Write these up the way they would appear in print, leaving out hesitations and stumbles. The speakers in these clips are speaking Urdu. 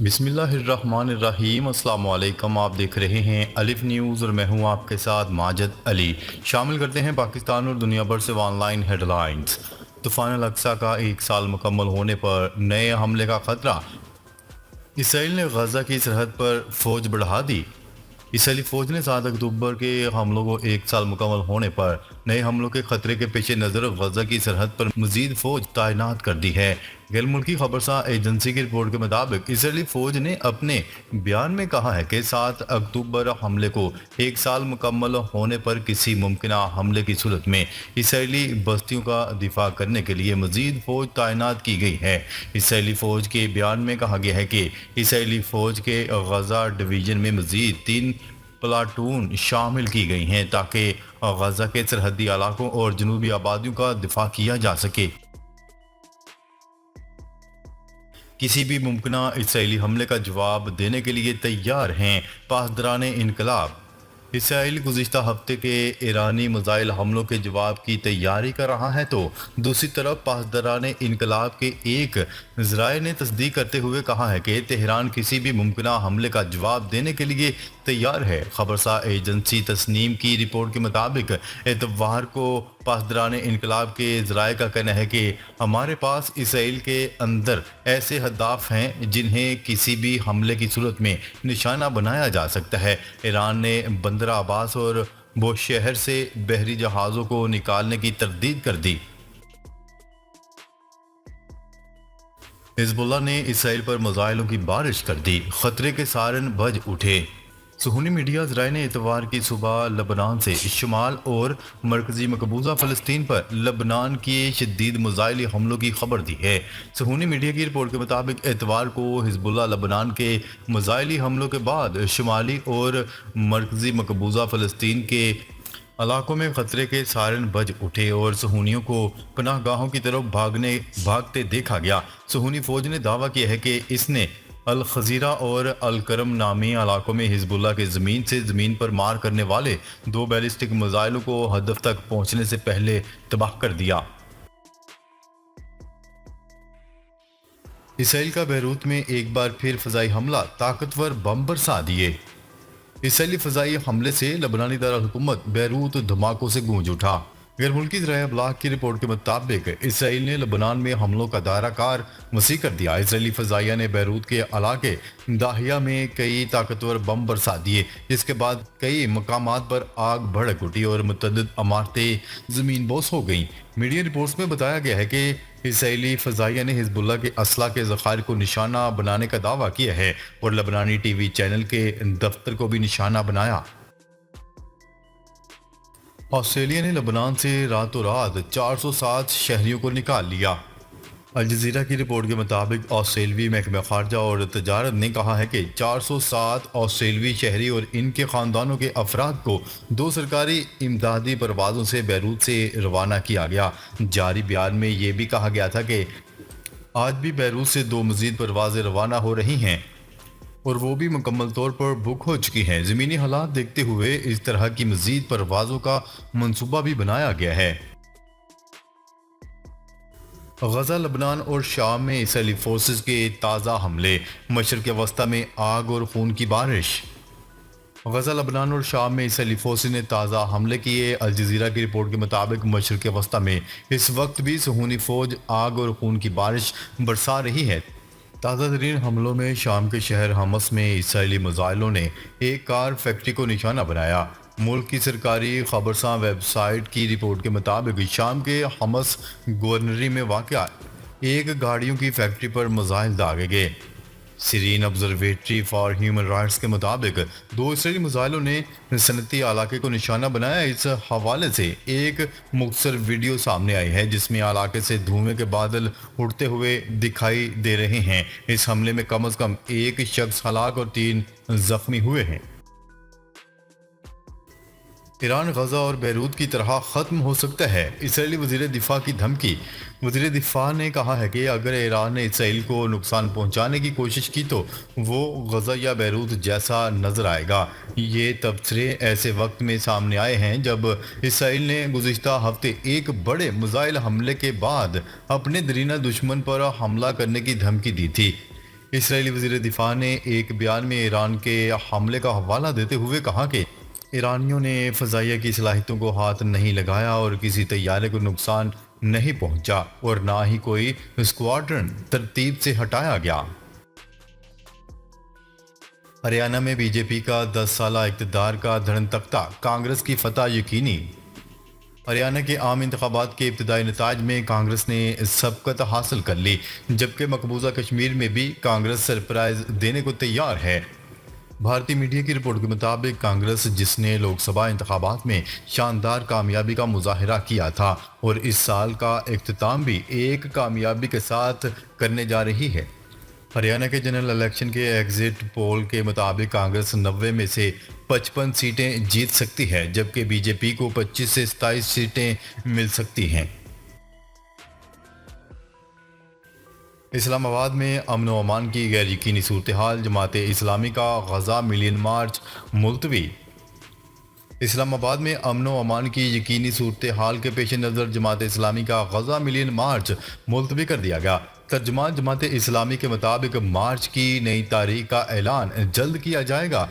بسم اللہ الرحمن الرحیم۔ السلام علیکم، آپ دیکھ رہے ہیں الف نیوز اور میں ہوں آپ کے ساتھ ماجد علی۔ شامل کرتے ہیں پاکستان اور دنیا بھر سے آن لائن ہیڈ لائنز۔ طوفان الاقصی کا 1 سال مکمل ہونے پر نئے حملے کا خطرہ۔ اسرائیل نے غزہ کی سرحد پر فوج بڑھا دی۔ اسرائیلی فوج نے 7 اکتوبر کے حملوں کو 1 سال مکمل ہونے پر نئے حملوں کے خطرے کے پیش نظر غزہ کی سرحد پر مزید فوج تعینات کر دی ہے۔ غیر ملکی خبرساں ایجنسی کی رپورٹ کے مطابق اسرائیلی فوج نے اپنے بیان میں کہا ہے کہ 7 اکتوبر حملے کو 1 سال مکمل ہونے پر کسی ممکنہ حملے کی صورت میں اسرائیلی بستیوں کا دفاع کرنے کے لیے مزید فوج تعینات کی گئی ہے۔ اسرائیلی فوج کے بیان میں کہا گیا ہے کہ اسرائیلی فوج کے غزہ ڈویژن میں مزید 3 پلاٹون شامل کی گئی ہیں تاکہ غزہ کے سرحدی علاقوں اور جنوبی آبادیوں کا دفاع کیا جا سکے۔ کسی بھی ممکنہ اسرائیلی حملے کا جواب دینے کے لیے تیار ہیں۔ پاسداران انقلاب۔ اسرائیل گزشتہ ہفتے کے ایرانی میزائل حملوں کے جواب کی تیاری کر رہا ہے تو دوسری طرف پاسداران انقلاب کے ایک ذرائع نے تصدیق کرتے ہوئے کہا ہے کہ تہران کسی بھی ممکنہ حملے کا جواب دینے کے لیے تیار ہے۔ خبرساں ایجنسی تسنیم کی رپورٹ کے مطابق اتوار کو پاسداران انقلاب کے ذرائع کا کہنا ہے کہ ہمارے پاس اسرائیل کے اندر ایسے اہداف ہیں جنہیں کسی بھی حملے کی صورت میں نشانہ بنایا جا سکتا ہے۔ ایران نے بندر عباس اور بوشہر سے بحری جہازوں کو نکالنے کی تردید کر دی۔ حزب اللہ نے اسرائیل پر میزائلوں کی بارش کر دی، خطرے کے سائرن بج اٹھے۔ صہیونی میڈیا ذرائع نے اتوار کی صبح لبنان سے شمال اور مرکزی مقبوضہ فلسطین پر لبنان کے شدید میزائلی حملوں کی خبر دی ہے۔ صہیونی میڈیا کی رپورٹ کے مطابق اتوار کو حزب اللہ لبنان کے میزائلی حملوں کے بعد شمالی اور مرکزی مقبوضہ فلسطین کے علاقوں میں خطرے کے سائرن بج اٹھے اور صہیونیوں کو پناہ گاہوں کی طرف بھاگتے دیکھا گیا۔ صہیونی فوج نے دعویٰ کیا ہے کہ اس نے الخزیرہ اور الکرم نامی علاقوں میں حزب اللہ کے زمین سے زمین پر مار کرنے والے 2 بیلسٹک میزائلوں کو ہدف تک پہنچنے سے پہلے تباہ کر دیا۔ اسرائیل کا بیروت میں ایک بار پھر فضائی حملہ، طاقتور بم برسا دیے۔ اسرائیلی فضائی حملے سے لبنانی دارالحکومت بیروت دھماکوں سے گونج اٹھا۔ غیر ملکی ذرائع ابلاغ کی رپورٹ کے مطابق اسرائیل نے لبنان میں حملوں کا دائرہ کار وسیع کر دیا۔ اسرائیلی فضائیہ نے بیروت کے علاقے داہیہ میں کئی طاقتور بم برسا دیے، جس کے بعد کئی مقامات پر آگ بھڑک اٹھی اور متعدد عمارتیں زمین بوس ہو گئیں۔ میڈیا رپورٹس میں بتایا گیا ہے کہ اسرائیلی فضائیہ نے حزب اللہ کے اسلحہ کے ذخائر کو نشانہ بنانے کا دعویٰ کیا ہے اور لبنانی ٹی وی چینل کے دفتر کو بھی نشانہ بنایا۔ آسٹریلیا نے لبنان سے راتوں رات 407 شہریوں کو نکال لیا۔ الجزیرہ کی رپورٹ کے مطابق آسٹریلوی محکمہ خارجہ اور تجارت نے کہا ہے کہ 407 آسٹریلوی شہری اور ان کے خاندانوں کے افراد کو 2 سرکاری امدادی پروازوں سے بیروت سے روانہ کیا گیا۔ جاری بیان میں یہ بھی کہا گیا تھا کہ آج بھی بیروت سے 2 مزید پروازیں روانہ ہو رہی ہیں اور وہ بھی مکمل طور پر بک ہو چکی ہیں۔ زمینی حالات دیکھتے ہوئے اس طرح کی مزید پروازوں کا منصوبہ بھی بنایا گیا ہے۔ غزہ، لبنان اور شام میں اسرائیلی فورسز کے تازہ حملے، مشرق وسطی میں آگ اور خون کی بارش۔ غزہ، لبنان اور شام میں اسرائیلی فورسز نے تازہ حملے کیے۔ الجزیرہ کی رپورٹ کے مطابق مشرق وسطی میں اس وقت بھی صہیونی فوج آگ اور خون کی بارش برسا رہی ہے۔ تازہ ترین حملوں میں شام کے شہر حمص میں اسرائیلی میزائلوں نے ایک کار فیکٹری کو نشانہ بنایا۔ ملک کی سرکاری خبرساں ویب سائٹ کی رپورٹ کے مطابق شام کے حمص گورنری میں واقع ایک گاڑیوں کی فیکٹری پر میزائل داغے گئے۔ سیرین آبزرویٹری فار ہیومن رائٹس کے مطابق 2 اسرائیلی میزائلوں نے صنعتی علاقے کو نشانہ بنایا۔ اس حوالے سے ایک مختصر ویڈیو سامنے آئی ہے جس میں علاقے سے دھوئیں کے بادل اٹھتے ہوئے دکھائی دے رہے ہیں۔ اس حملے میں کم از کم 1 شخص ہلاک اور 3 زخمی ہوئے ہیں۔ ایران غزہ اور بیروت کی طرح ختم ہو سکتا ہے، اسرائیلی وزیر دفاع کی دھمکی۔ وزیر دفاع نے کہا ہے کہ اگر ایران نے اسرائیل کو نقصان پہنچانے کی کوشش کی تو وہ غزہ یا بیروت جیسا نظر آئے گا۔ یہ تبصرے ایسے وقت میں سامنے آئے ہیں جب اسرائیل نے گزشتہ ہفتے ایک بڑے میزائل حملے کے بعد اپنے درینہ دشمن پر حملہ کرنے کی دھمکی دی تھی۔ اسرائیلی وزیر دفاع نے ایک بیان میں ایران کے حملے کا حوالہ دیتے ہوئے کہا کہ ایرانیوں نے فضائیہ کی صلاحیتوں کو ہاتھ نہیں لگایا اور کسی طیارے کو نقصان نہیں پہنچا اور نہ ہی کوئی اسکواڈرن ترتیب سے ہٹایا گیا۔ ہریانہ میں بی جے پی کا 10 سالہ اقتدار کا دھڑن تختہ، کانگریس کی فتح یقینی۔ ہریانہ کے عام انتخابات کے ابتدائی نتائج میں کانگریس نے سبقت حاصل کر لی، جبکہ مقبوضہ کشمیر میں بھی کانگریس سرپرائز دینے کو تیار ہے۔ بھارتی میڈیا کی رپورٹ کے مطابق کانگریس، جس نے لوک سبھا انتخابات میں شاندار کامیابی کا مظاہرہ کیا تھا اور اس سال کا اختتام بھی ایک کامیابی کے ساتھ کرنے جا رہی ہے۔ ہریانہ کے جنرل الیکشن کے ایگزٹ پول کے مطابق کانگریس 90 میں سے 55 سیٹیں جیت سکتی ہے، جبکہ بی جے پی کو 25 سے 27 سیٹیں مل سکتی ہیں۔ اسلام آباد میں امن و امان کی غیر یقینی صورتحال، جماعت اسلامی کا غزہ ملین مارچ ملتوی۔ اسلام آباد میں امن و امان کی یقینی صورتحال کے پیش نظر جماعت اسلامی کا غزہ ملین مارچ ملتوی کر دیا گیا۔ ترجمان جماعت اسلامی کے مطابق مارچ کی نئی تاریخ کا اعلان جلد کیا جائے گا۔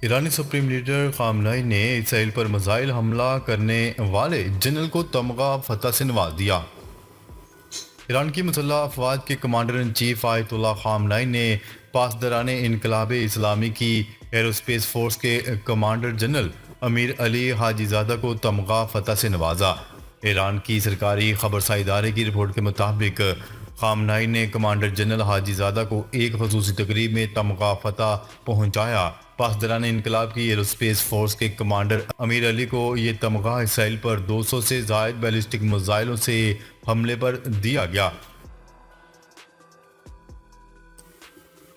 ایرانی سپریم لیڈر خامنئی نے اسرائیل پر میزائل حملہ کرنے والے جنرل کو تمغہ فتح سے نواز دیا۔ ایران کی مسلح افواج کے کمانڈر ان چیف آیت اللہ خامنئی نے پاسداران انقلاب اسلامی کی ایروسپیس فورس کے کمانڈر جنرل امیر علی حاجی زادہ کو تمغہ فتح سے نوازا۔ ایران کی سرکاری خبرساں ادارے کی رپورٹ کے مطابق خامنئی نے کمانڈر جنرل حاجی زادہ کو ایک خصوصی تقریب میں تمغہ فتح پہنچایا۔ پاسداران انقلاب کی ایروسپیس فورس کے کمانڈر امیر علی کو یہ تمغہ اسرائیل پر 200 سے زائد بیلسٹک میزائلوں سے حملے پر دیا گیا۔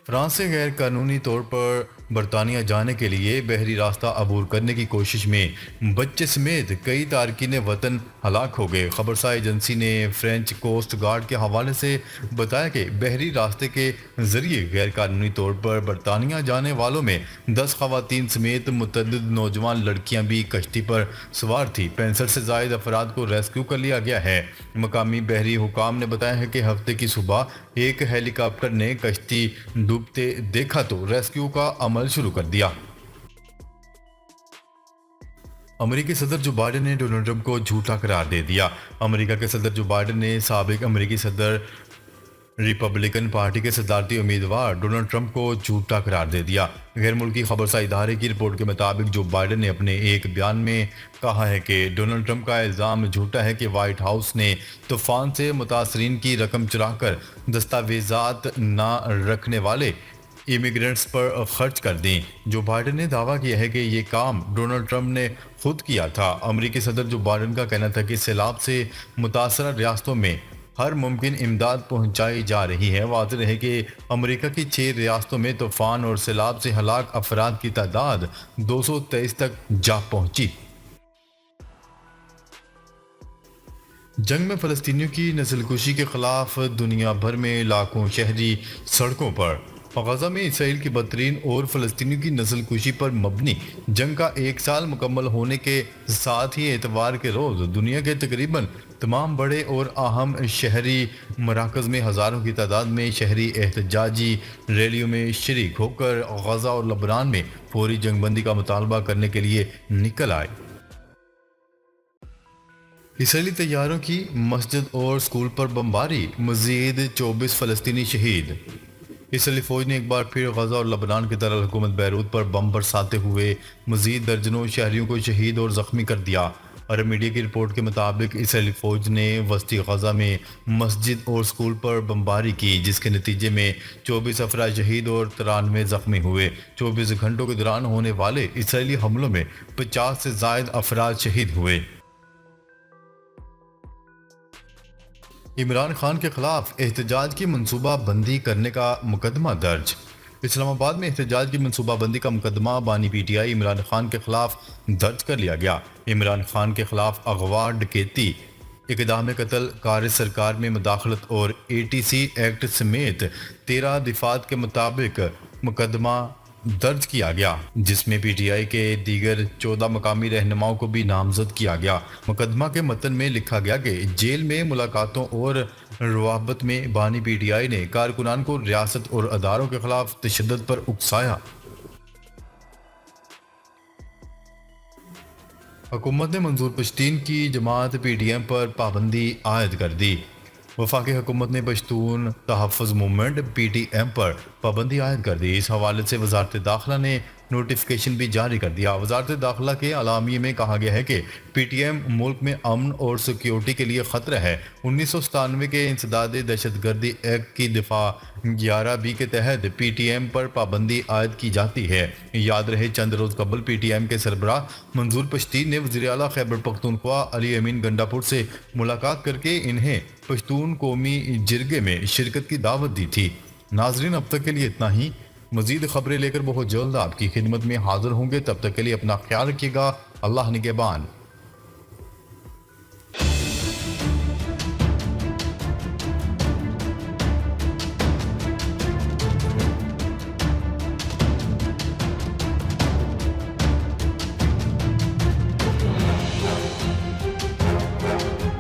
فرانس سے غیر قانونی طور پر برطانیہ جانے کے لیے بحری راستہ عبور کرنے کی کوشش میں بچے سمیت کئی تارکین وطن ہلاک ہو گئے۔ خبرساں ایجنسی نے فرینچ کوسٹ گارڈ کے حوالے سے بتایا کہ بحری راستے کے ذریعے غیر قانونی طور پر برطانیہ جانے والوں میں 10 خواتین سمیت متعدد نوجوان لڑکیاں بھی کشتی پر سوار تھیں۔ 65 سے زائد افراد کو ریسکیو کر لیا گیا ہے۔ مقامی بحری حکام نے بتایا ہے کہ ہفتے کی صبح ایک ہیلی کاپٹر نے کشتی ڈوبتے دیکھا تو ریسکیو کا عمل شروع کر دیا۔ امریکی صدر جو بائیڈن نے ڈونلڈ ٹرمپ کو جھوٹا قرار دے دیا۔ امریکہ کے صدر جو بائیڈن نے سابق امریکی صدر ریپبلکن پارٹی کے صدارتی امیدوار ڈونلڈ ٹرمپ کو جھوٹا قرار دے دیا۔ غیر ملکی خبرساں ادارے کی رپورٹ کے مطابق جو بائیڈن نے اپنے ایک بیان میں کہا ہے کہ ڈونلڈ ٹرمپ کا الزام جھوٹا ہے کہ وائٹ ہاؤس نے طوفان سے متاثرین کی رقم چرا کر دستاویزات نہ رکھنے والے امیگرنٹس پر خرچ کر دیں۔ جو بائیڈن نے دعویٰ کیا ہے کہ یہ کام ڈونلڈ ٹرمپ نے خود کیا تھا۔ امریکی صدر جو بائیڈن کا کہنا تھا کہ سیلاب سے متاثرہ ریاستوں میں ہر ممکن امداد پہنچائی جا رہی ہے۔ واضح ہے کہ امریکہ کی 6 ریاستوں میں طوفان اور سیلاب سے ہلاک افراد کی تعداد 223 تک جا پہنچی۔ جنگ میں فلسطینیوں کی نسل کشی کے خلاف دنیا بھر میں لاکھوں شہری سڑکوں پر۔ غزہ میں اسرائیل کی بدترین اور فلسطینیوں کی نسل کشی پر مبنی جنگ کا 1 سال مکمل ہونے کے ساتھ ہی اتوار کے روز دنیا کے تقریباً تمام بڑے اور اہم شہری مراکز میں ہزاروں کی تعداد میں شہری احتجاجی ریلیوں میں شریک ہو کر غزہ اور لبنان میں فوری جنگ بندی کا مطالبہ کرنے کے لیے نکل آئے۔ اسرائیلی طیاروں کی مسجد اور سکول پر بمباری، مزید 24 فلسطینی شہید۔ اسرائیلی فوج نے ایک بار پھر غزہ اور لبنان کے دارالحکومت بیروت پر بم برساتے ہوئے مزید درجنوں شہریوں کو شہید اور زخمی کر دیا۔ عرب میڈیا کی رپورٹ کے مطابق اسرائیلی فوج نے وسطی غزہ میں مسجد اور سکول پر بمباری کی، جس کے نتیجے میں 24 افراد شہید اور 93 زخمی ہوئے۔ 24 گھنٹوں کے دوران ہونے والے اسرائیلی حملوں میں 50 سے زائد افراد شہید ہوئے۔ عمران خان کے خلاف احتجاج کی منصوبہ بندی کرنے کا مقدمہ درج۔ اسلام آباد میں احتجاج کی منصوبہ بندی کا مقدمہ بانی P T I Imran Khan کے خلاف درج کر لیا گیا۔ عمران خان کے خلاف اغوا، ڈکیتی، اقدام قتل، کار سرکار میں مداخلت اور اے ٹی سی ایکٹ سمیت 13 دفعات کے مطابق مقدمہ درج کیا گیا، جس میں پی ٹی آئی کے دیگر 14 مقامی رہنماؤں کو بھی نامزد کیا گیا۔ مقدمہ کے متن میں لکھا گیا کہ جیل میں ملاقاتوں اور روابط میں بانی پی ٹی آئی نے کارکنان کو ریاست اور اداروں کے خلاف تشدد پر اکسایا۔ حکومت نے منظور پشتین کی جماعت پی ٹی ایم پر پابندی عائد کر دی۔ وفاقی حکومت نے پشتون تحفظ موومنٹ پی ٹی ایم پر پابندی عائد کر دی۔ اس حوالے سے وزارت داخلہ نے نوٹیفیکیشن بھی جاری کر دیا۔ وزارت داخلہ کے اعلامیے میں کہا گیا ہے کہ پی ٹی ایم ملک میں امن اور سیکیورٹی کے لیے خطرہ ہے۔ 1997 کے انسداد دہشت گردی ایکٹ کی دفعہ 11B کے تحت پی ٹی ایم پر پابندی عائد کی جاتی ہے۔ یاد رہے چند روز قبل پی ٹی ایم کے سربراہ منظور پشتین نے وزیر اعلیٰ خیبر پختونخوا علی امین گنڈا پور سے ملاقات کر کے انہیں پشتون قومی جرگے میں شرکت کی دعوت دی تھی۔ ناظرین، اب تک کے لیے اتنا ہی۔ مزید خبریں لے کر بہت جلد آپ کی خدمت میں حاضر ہوں گے۔ تب تک کے لیے اپنا خیال رکھیے گا۔ اللہ نگہبان۔